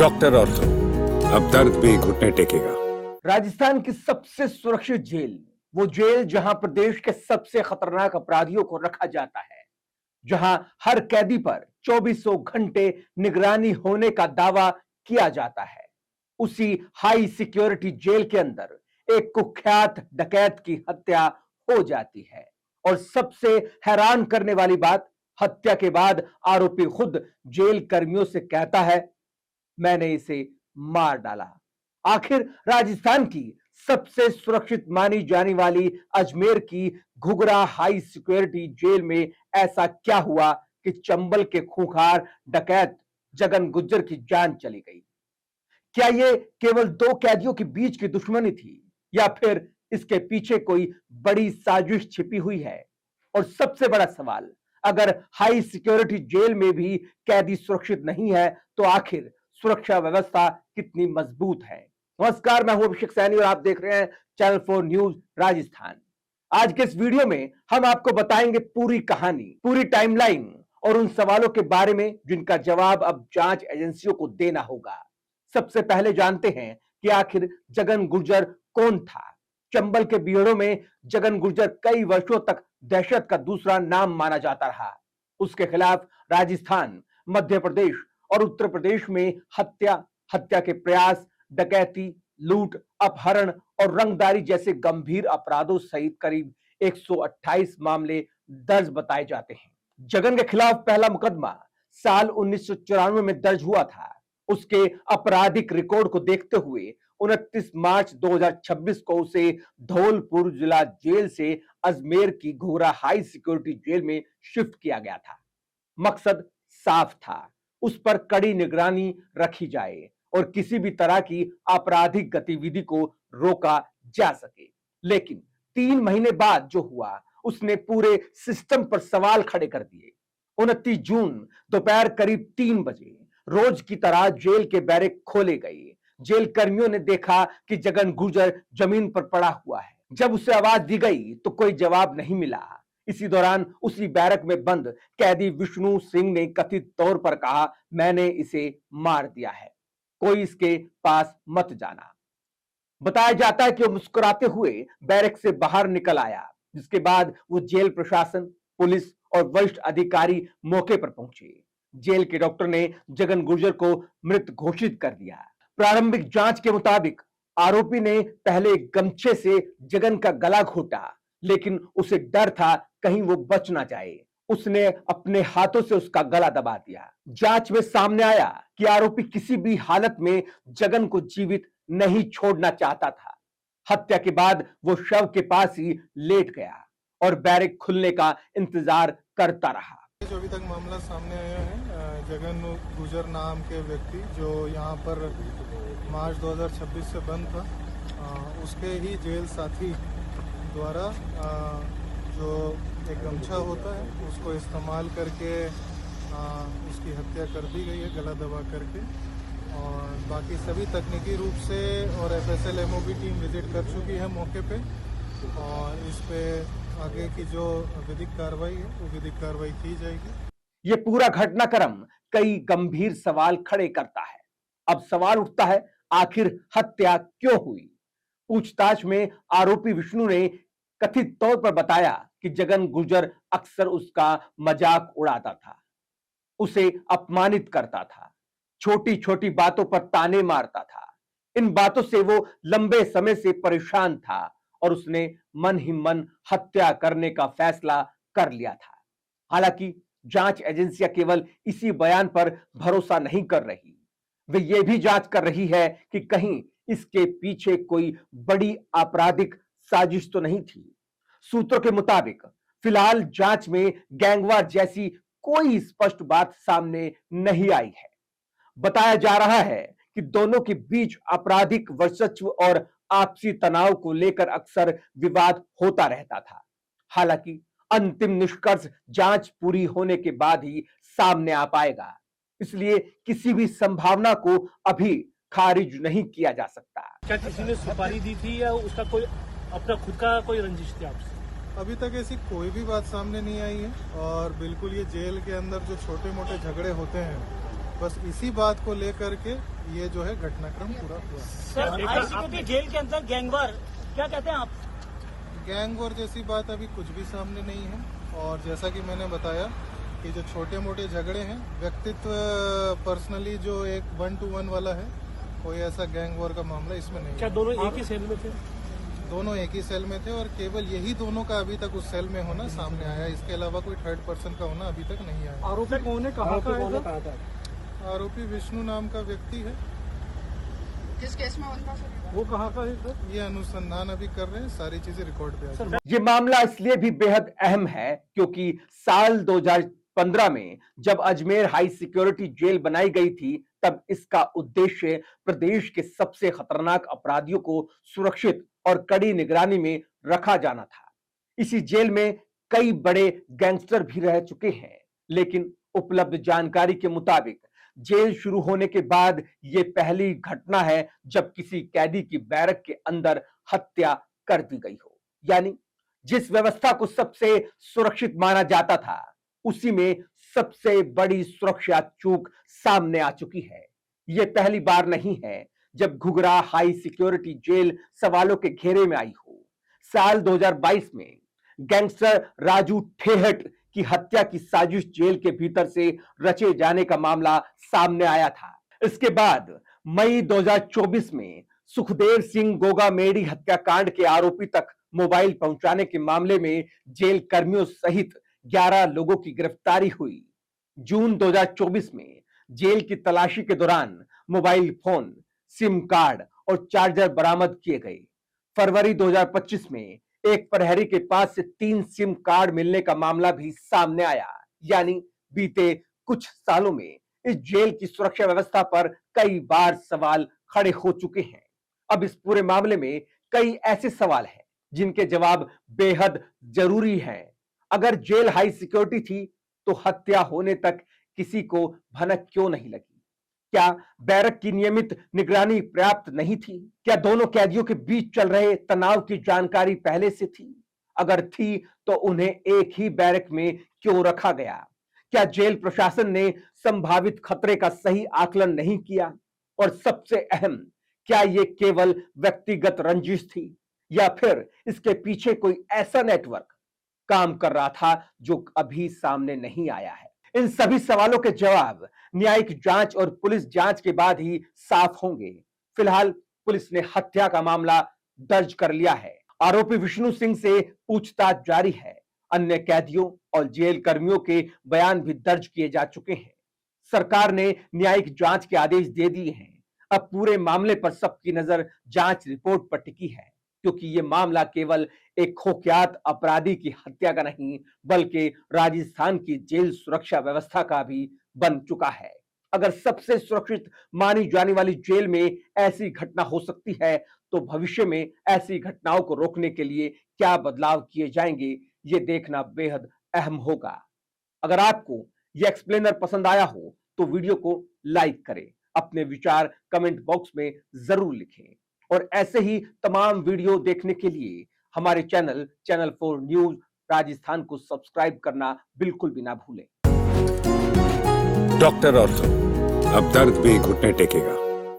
Doctor ortho, अब दर्द भी घुटने टेकेगा। राजस्थान की सबसे सुरक्षित जेल, वो जेल जहां प्रदेश के सबसे खतरनाक अपराधियों को रखा जाता है, जहां हर कैदी पर 2400 घंटे निगरानी होने का दावा किया जाता है, उसी हाई सिक्योरिटी जेल के अंदर एक कुख्यात डकैत की हत्या हो जाती है। और सबसे हैरान करने वाली बात, हत्या के बाद आरोपी खुद जेल कर्मियों से कहता है, मैंने इसे मार डाला। आखिर राजस्थान की सबसे सुरक्षित मानी जाने वाली अजमेर की घुघरा हाई सिक्योरिटी जेल में ऐसा क्या हुआ कि चंबल के खूंखार डकैत जगन गुज्जर की जान चली गई? क्या ये केवल दो कैदियों के बीच की दुश्मनी थी, या फिर इसके पीछे कोई बड़ी साजिश छिपी हुई है? और सबसे बड़ा सवाल, अगर हाई सिक्योरिटी जेल में भी कैदी सुरक्षित नहीं है, तो आखिर सुरक्षा व्यवस्था कितनी मजबूत है? नमस्कार, मैं हूं अभिषेक सैनी और आप देख रहे हैं चैनल 4 न्यूज राजस्थान। आज के इस वीडियो में हम आपको बताएंगे पूरी कहानी, पूरी टाइमलाइन और उन सवालों के बारे में जिनका जवाब अब जांच एजेंसियों को देना होगा। सबसे पहले जानते हैं कि आखिर जगन गुर्जर कौन था। चंबल के बीहड़ों में जगन गुर्जर कई वर्षों तक दहशत का दूसरा नाम माना जाता रहा। उसके खिलाफ राजस्थान, मध्य प्रदेश और उत्तर प्रदेश में हत्या, हत्या के प्रयास, डकैती, लूट, अपहरण और रंगदारी जैसे गंभीर अपराधों सहित करीब 128 मामले दर्ज बताए जाते हैं। जगन के खिलाफ पहला मुकदमा साल 1994 में दर्ज हुआ था। उसके आपराधिक रिकॉर्ड को देखते हुए 29 मार्च 2026 को उसे धौलपुर जिला जेल से अजमेर की घोरा हाई सिक्योरिटी जेल में शिफ्ट किया गया था। मकसद साफ था, उस पर कड़ी निगरानी रखी जाए और किसी भी तरह की आपराधिक गतिविधि को रोका जा सके। लेकिन 3 महीने बाद जो हुआ, उसने पूरे सिस्टम पर सवाल खड़े कर दिए। 29 जून दोपहर करीब 3 बजे रोज की तरह जेल के बैरक खोले गए। जेल कर्मियों ने देखा कि जगन गुर्जर जमीन पर पड़ा हुआ है। जब उसे आवाज दी गई तो कोई जवाब नहीं मिला। इसी दौरान उसी बैरक में बंद कैदी विष्णु सिंह ने कथित तौर पर कहा, मैंने इसे मार दिया है, कोई इसके पास मत जाना। बताया जाता है कि वो मुस्कुराते हुए बैरक से बाहर निकल आया, जिसके बाद वो जेल प्रशासन, पुलिस और वरिष्ठ अधिकारी मौके पर पहुंचे। जेल के डॉक्टर ने जगन गुर्जर को मृत घोषित कर दिया। प्रारंभिक जांच के मुताबिक आरोपी ने पहले गमछे से जगन का गला घोटा, लेकिन उसे डर था कहीं वो बच ना जाए। उसने अपने हाथों से उसका गला दबा दिया। जांच में सामने आया कि आरोपी किसी भी हालत में जगन को जीवित नहीं छोड़ना चाहता था। हत्या के बाद वो शव के पास ही लेट गया और बैरक खुलने का इंतजार करता रहा। जो अभी तक मामला सामने आया है, जगन गुर्जर नाम के व्यक्ति जो यहाँ पर मार्च 2026 से बंद था, उसके ही जेल साथी द्वारा जो एक गमछा होता है उसको इस्तेमाल करके उसकी हत्या कर दी गई है, गला दबा करके। और बाकी सभी तकनीकी रूप से और FSL MOB टीम विजिट कर चुकी है मौके पे, और इस पे आगे की जो विधिक कार्रवाई है वो विधिक कार्रवाई की जाएगी। ये पूरा घटनाक्रम कई गंभीर सवाल खड़े करता है। अब सवाल उठता है, आखिर हत्या क्यों हुई? पूछताछ में आरोपी विष्णु ने कथित तौर पर बताया कि जगन गुर्जर अक्सर उसका मजाक उड़ाता था, उसे अपमानित करता था, छोटी छोटी बातों पर ताने मारता था। इन बातों से वो लंबे समय से परेशान था और उसने मन ही मन हत्या करने का फैसला कर लिया था। हालांकि जांच एजेंसियां केवल इसी बयान पर भरोसा नहीं कर रही, वे ये भी जांच कर रही है कि कहीं इसके पीछे कोई बड़ी आपराधिक साजिश तो नहीं थी। सूत्रों के मुताबिक फिलहाल जांच में गैंगवार जैसी कोई स्पष्ट बात सामने नहीं आई है। बताया जा रहा है कि दोनों के बीच आपराधिक वर्चस्व और आपसी तनाव को लेकर अक्सर विवाद होता रहता था। हालांकि अंतिम निष्कर्ष जांच पूरी होने के बाद ही सामने आ पाएगा, इसलिए किसी भी संभावना को अभी खारिज नहीं किया जा सकता। क्या किसी ने सुपारी दी थी या उसका कोई अपना खुद का कोई रंजिश थी आपसे? अभी तक ऐसी कोई भी बात सामने नहीं आई है, और बिल्कुल ये जेल के अंदर जो छोटे मोटे झगड़े होते हैं बस इसी बात को लेकर के ये जो है घटनाक्रम पूरा हुआ। सर आईसीक्यूटी जेल के अंदर गैंगवार क्या कहते हैं आप? गैंग वॉर जैसी बात अभी कुछ भी सामने नहीं है, और जैसा कि मैंने बताया कि जो छोटे मोटे झगड़े हैं, व्यक्तित्व पर्सनली जो एक 1-to-1 वाला है, कोई ऐसा गैंग वॉर का मामला इसमें नहीं क्या है। दोनों एक ही सेल में थे? दोनों एक ही सेल में थे और केवल यही दोनों का अभी तक उस सेल में होना सामने आया। इसके अलावा कोई थर्ड पर्सन का होना अभी तक नहीं आया। आरोपी कौन है, कहाँ का है? आरोपी विष्णु नाम का व्यक्ति है। किस केस में उनका सर? वो कहाँ का है सर? ये अनुसंधान अभी कर रहे हैं, सारी चीजें रिकॉर्ड पे आ जाएगी। ये मामला इसलिए भी बेहद अहम है क्योंकि साल 2015 में जब अजमेर हाई सिक्योरिटी जेल बनाई गई थी, तब इसका उद्देश्य प्रदेश के सबसे खतरनाक अपराधियों को सुरक्षित और कड़ी निगरानी में रखा जाना था। इसी जेल में कई बड़े गैंगस्टर भी रह चुके हैं, लेकिन उपलब्ध जानकारी के मुताबिक जेल शुरू होने के बाद यह पहली घटना है जब किसी कैदी की बैरक के अंदर हत्या कर दी गई हो। यानी जिस व्यवस्था को सबसे सुरक्षित माना जाता था, उसी में सबसे बड़ी सुरक्षा चूक सामने आ चुकी है। यह पहली बार नहीं है जब घुघरा हाई सिक्योरिटी जेल सवालों के घेरे में आई हो। साल 2022 में गैंगस्टर राजू ठेहट की हत्या की साजिश जेल के भीतर से रचे जाने का मामला सामने आया था। इसके बाद मई 2024 में सुखदेव सिंह गोगामेडी हत्याकांड के आरोपी तक मोबाइल पहुंचाने के मामले में जेल कर्मियों सहित 11 लोगों की गिरफ्तारी हुई। जून 2024 में जेल की तलाशी के दौरान मोबाइल फोन, सिम कार्ड और चार्जर बरामद किए गए। फरवरी 2025 में एक प्रहरी के पास से 3 सिम कार्ड मिलने का मामला भी सामने आया। यानी बीते कुछ सालों में इस जेल की सुरक्षा व्यवस्था पर कई बार सवाल खड़े हो चुके हैं। अब इस पूरे मामले में कई ऐसे सवाल हैं जिनके जवाब बेहद जरूरी हैं। अगर जेल हाई सिक्योरिटी थी तो हत्या होने तक किसी को भनक क्यों नहीं लगी? क्या बैरक की नियमित निगरानी पर्याप्त नहीं थी? क्या दोनों कैदियों के बीच चल रहे तनाव की जानकारी पहले से थी? अगर थी तो उन्हें एक ही बैरक में क्यों रखा गया? क्या जेल प्रशासन ने संभावित खतरे का सही आकलन नहीं किया? और सबसे अहम, क्या ये केवल व्यक्तिगत रंजिश थी या फिर इसके पीछे कोई ऐसा नेटवर्क काम कर रहा था जो अभी सामने नहीं आया है? इन सभी सवालों के जवाब न्यायिक जांच और पुलिस जांच के बाद ही साफ होंगे। फिलहाल पुलिस ने हत्या का मामला दर्ज कर लिया है। आरोपी विष्णु सिंह से पूछताछ जारी है। अन्य कैदियों और जेल कर्मियों के बयान भी दर्ज किए जा चुके हैं। सरकार ने न्यायिक जांच के आदेश दे दिए हैं। अब पूरे मामले पर सबकी नजर जांच रिपोर्ट पर टिकी है, क्योंकि यह मामला केवल एक खोखियात अपराधी की हत्या का नहीं, बल्कि राजस्थान की जेल सुरक्षा व्यवस्था का भी बन चुका है। अगर सबसे सुरक्षित मानी जाने वाली जेल में ऐसी घटना हो सकती है, तो भविष्य में ऐसी घटनाओं को रोकने के लिए क्या बदलाव किए जाएंगे, ये देखना बेहद अहम होगा। अगर आपको यह एक्सप्लेनर पसंद आया हो तो वीडियो को लाइक करें, अपने विचार कमेंट बॉक्स में जरूर लिखें और ऐसे ही तमाम वीडियो देखने के लिए हमारे चैनल 4 न्यूज राजस्थान को सब्सक्राइब करना बिल्कुल भी ना भूलें। डॉक्टर ऑर्थो, अब दर्द भी घुटने टेकेगा।